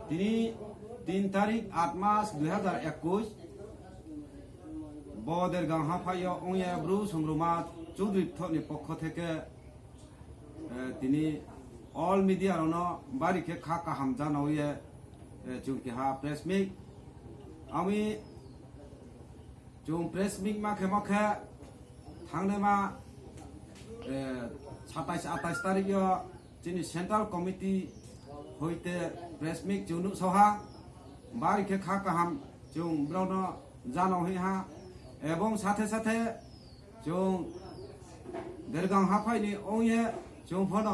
তিনি 3 তারিখ 8 মাস 2021 বদেরগাঁও হাফাইয়া ওয়া ব্রু সংগ্রামা চৌধুরী থনি পক্ষ থেকে তিনি অল মিডিয়ার বাড়িকে খাকা হামজানো চুমকি হা প্রেস মিট আমি চুম প্রেস মিট মাখে মাখে থাংনে মা 27-28 তারিখ যিনি সেন্ট্রাল কমিটি হইতে প্রেস মিট চুনু সহা বাড়িকে খাকা হাম চুম ব্রাউন জানো হা এবং সাথে সাথে চুম দেরগাঁও হাফাইনি ওয়ে চুম ফোন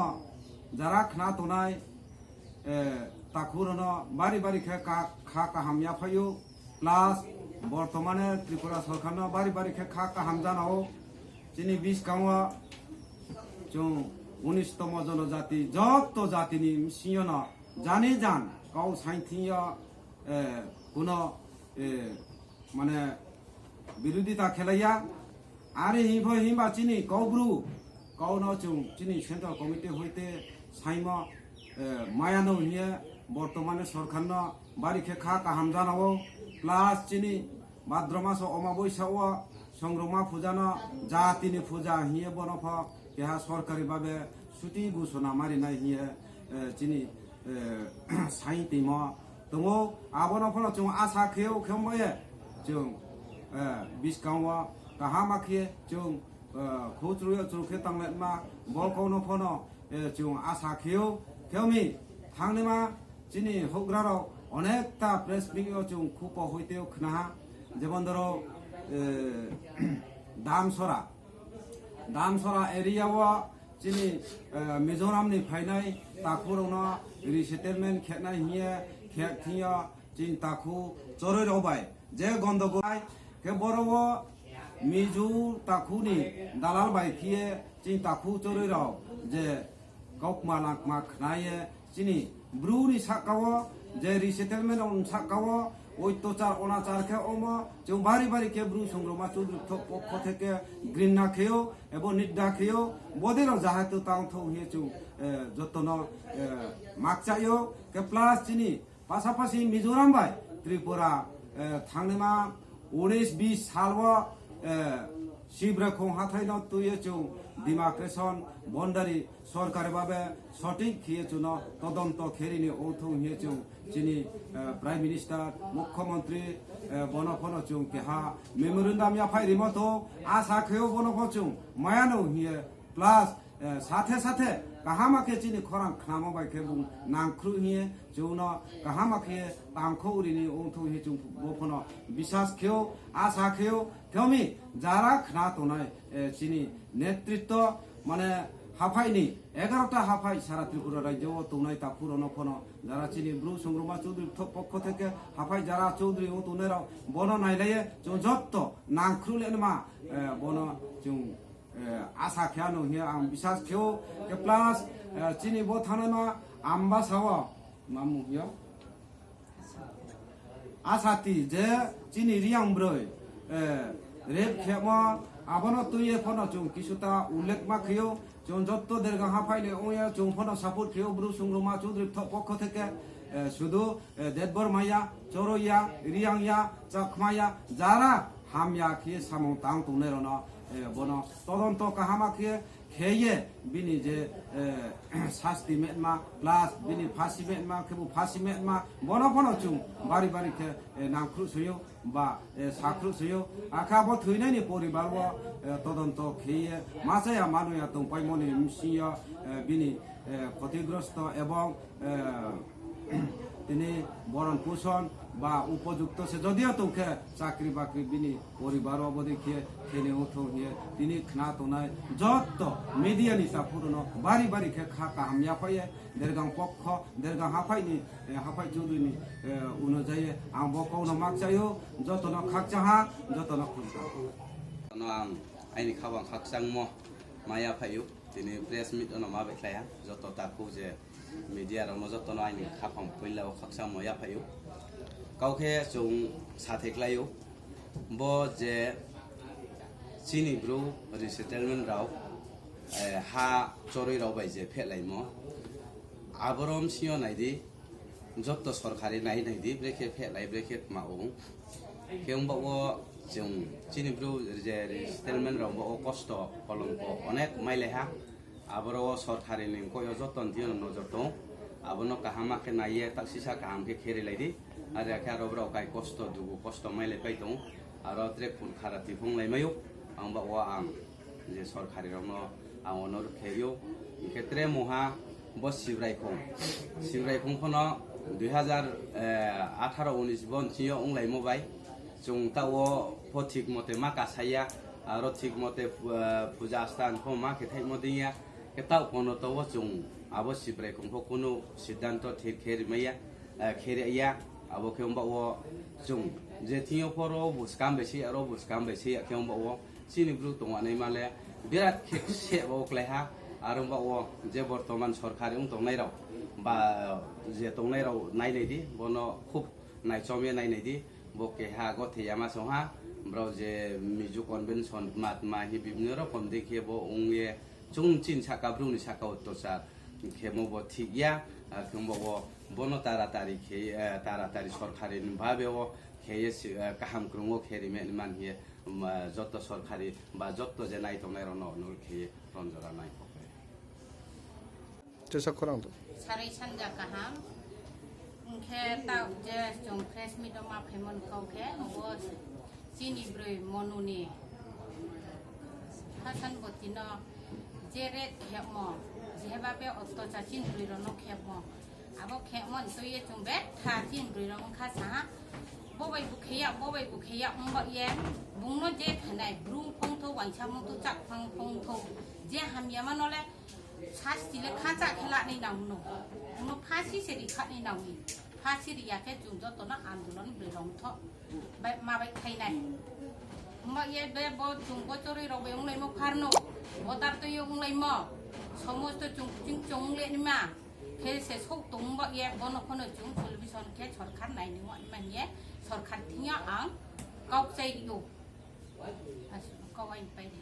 যারা খানা তোনাই তাকুরন বাড়ি বাড়ি খা কাহামিয়া ফাইও প্লাস বর্তমানে ত্রিপুরা সরকার বাড়ি বাড়ি খা কাহাম জানাও যিনি 20 গাঁও চুম 19তম জনজাতি যত জাতিনি সিয়ন জানি জান গাও সাইথিয়া কোনো মানে বিরোধিতা খেলাইয়া আরে হিমবা চিনি কৌব্রু কৌন চুম চিনি সেন্ট্রাল কমিটি হইতে সাইম মায়ানো হিয়ে বর্তমানে সরকার বাড়িকে খা কাহাম জানাও প্লাস চিনি ভাদ্র মাস অমাবস্যা সংগ্রামা পূজানো যা তিনি পূজা হিয়ে বনফ কেহা সরকারি ভাবে ছুটি ঘোষণা মারিনাই হিয়ে চিনি সাই তিম দङ আবনো ফল চুম আশা খেও খেময়ে जों 20 गांव काहामाखिए जों खुद्रुय चुरुखे तांलेमा बलखौनो फनो जों आशा खेव खेवमी थांनेमा जिनि हग्राराव अनेकता प्रेस मिटिंग जों खुप हइते खना जेबन धरो दामसरा एरियाव जिनि मिजोरामनि फाइनाय ताकुरनो रिसेटलमेन्ट खेनाय हिए खेथिया जिन ताकु चरै रबाय जे गंदगोल के बरव मिजु ताकुनि दालाल बायखिए जिन ताकु चरै राव जे गौकमा लाकमा खनाये जिनि ब्रुनि साकाव जे रिसेटलमेन्ट अन साकाव অত্যাচার অনাচার খে जों बारी बारी के ब्रु संग्रामा चौधुरी पक्ष থেকে ঘৃণা খেয়েও এবং নিন্দা খেয়েও বদেরও যাহাতে তাংথ হয়ে जों যতন মাকচাইও কে প্লাস চিনি পাশাপাশি মিজোরাম বাই ত্রিপুরা থাংনেমা 19-20 সালव শিবরেখং হাথাইন তুয়ে जों ডিমার্কেশন বন্ডারি সরকারি ভাবে সঠিক খেয়ে চুন তদন্ত খেরিনি ঔথৌ হিয়ে जों যিনি প্রাইম মিনিস্টার মুখ্যমন্ত্রী বনফন চুং কেহা মেমোরেন্ডাম ফাই রিমতো আশা খেয়েও বনফন চুং মায়ানো হিয়ে প্লাস সাথে সাথে কাহামাকে চিনি খরাং খামো বাইকে বুং নাংখ্রু হিয়ে যৌন কাহামাকে তাংখো উরিনি ঔথৌ হিয়ে চুং বফন বিশ্বাস খেয়েও আশা খেয়েও কেউমি যারা খানা তোনায় চিনি নেতৃত্ব মানে হাফাইনি 11টা হাফাই সারা ত্রিপুরা রাজ্য তোনাই তাকুরনো ফন যারা চিনি ব্রু সংগ্রামা চৌধুরী পক্ষ থেকে হাফাই যারা চৌধুরী ও তোনেরাও বন নাইলায়ে जों যত নাংখ্রুলেনমা বন जों आशा खेयानो हिए आं विश्वास खेव के प्लास चिनी बो थानामा आम्बा साव मामु हियो आसाती जे चिनी रियां ब्रय रेप खेमा आबनो तुये फनो जों किसुता उल्लेख मा खेयो जों जत्त देरगा हाफाइले ओया जों फनो सापोर्ट खेयो ब्रु संग्रामा चौधुरी पक्ष থেকে শুধু দেদবর মাইয়া চরইয়া রিয়াংয়া চখমায়া যারা হামিয়া খেয়ে সামং তাং তুনেরন বন তদন্ত কাহামাকে খেয়ে বিনি যে শাস্তি মেটমা প্লাস বিনি ফাঁসি মেটমা কেবু ফাঁসি মেটমা বন বন চুং বাড়ি বাড়ি খে নাংখ্রু সইও বা সাখ্রু সইও আখাবো থইনাইনি পরিবার তদন্ত খেয়ে মাসায়া মানুয়া তো পাইমনি মিশিয়া বিনি ক্ষতিগ্রস্ত এবং তিনি বরণ পোষণ বা উপযুক্ত সে যদিও তোকে চাকরি বাকরি বিনি পরিবার অবধি খেয়ে খেলে উঠো হিয়ে তিনি খানা তোনায় যত মিডিয়া নিতা পুরনো বাড়ি বাড়ি খে খা কাহামিয়া পাইয়ে দেরগাঁও পক্ষ দেরগাঁও হাফাইনি হাফাই চৌধুরীনি অনুযায়ী আं বকৌনো মাকচাইও যতন খাকচাহা যতন খুঁজা आं आइनि खाबां खाकचांमो माया फायु दिनै प्रेस मिट अन मा बेख्लाया जत ताकु जे मीडिया रनो जतन आइनि खाफां फैलाव खाकचां मया फायु काउखे जों साथेख्लायु बो जे चिनि ब्रु रिसेटलमेन्ट राव हा चरै राव बाय जे फेलायमो आबरम सियो नायदि যত সরকারি নাই নাই দি ব্রেকে ফেলাই ব্রেকে মাও কেউ বাবো जों चिनिब्रु जे सेटलमेन्ट राव बाव कष्ट कलंक अनेक माइलेहा आबरो सरकारि निंको जतन दियो नजर दं आबनो काहामा के नाये ताक्सिसा काहाम के खेरे लाइदि आरो खारो ब्राव गाय कष्ट दुगु कष्ट माइले पाइ दं आरो ट्रेक फुल खाराति फंलाय मायौ आं बाव आं जे सरकारि रावनो आं अनर खेयो खेत्रे महा बस सिब्रायखं फनो 2018-19 बन चियो उंलाय मोबाय जों ताओ ठीक मते मा कासाया आरो ठीक मते पूजा स्थान को मा केथाय मदिया केताव कोनो तो जों आबो सिब्राय को कोनो सिद्धांत ठीक खेरमैया खेरैया आबो केमबा ओ जों जेथियो फरो बुसकाम बेसि आरो बुसकाम बेसि केमबा ओ सिनिब्रु दंगानै माले बिराद खेसे बक्लायहा आरो बा ओ जे बर्तमान सरकारि दंनाय राव बा जे दंनाय राव नायनायदि बनो खूब नायचमे नायनायदि बोके हा गथे यामा सोहा ब्राव जे मिजु कन्वेंशन मातमा हि बिबनो रकम देखिए बो उंगे चुं चिन साका ब्रुनि साका उत्तोसा खेमो बो थिगिया खेमो बो बनो तारातारि खे तारातारि सरकारि भाबे ओ खेये काहाम क्रुंगो खेरिमे मान हि जत्त सरकारि बा जत्त जे नाय तनाय रनो नु खेये रंजरा नाय चेसा खरां तो सारै सानजा काहाम खे ताव जे जों फ्रेस मिट मा फेमन काउखे बो चिनिब्रै मनुनि हासान बतिनो जेरे खेमो जेबा बे अत्तचा चिनब्रै रनो खेमो आबो खेमन तोये जों बे था चिनब्रै रनो खासा बबाय बुखेया उमबा ये बुंनो जे थानाय ब्रु फंथो वांसा मतो चाक फंथो जे हामिया मानले सास्तिले खाचा खेला नै नाउनो उनो फासि सेरि खानै नाउनि फासि रियाके जुं जतनो आन्दोलन ब्रैरंथ बाय माबाय खायनाय मा ये बे बो जुं बचरै रबे उंलाय मो फारनो अदार तो यो उंलाय मो समस्त जुं जिं चंले निमा खेसे सौ तंबा ये बनो खनो जुं टेलिभिजन के सरकार नायनि माने सरकार थिया आं गाव जायरियो आसु गावाय बायदि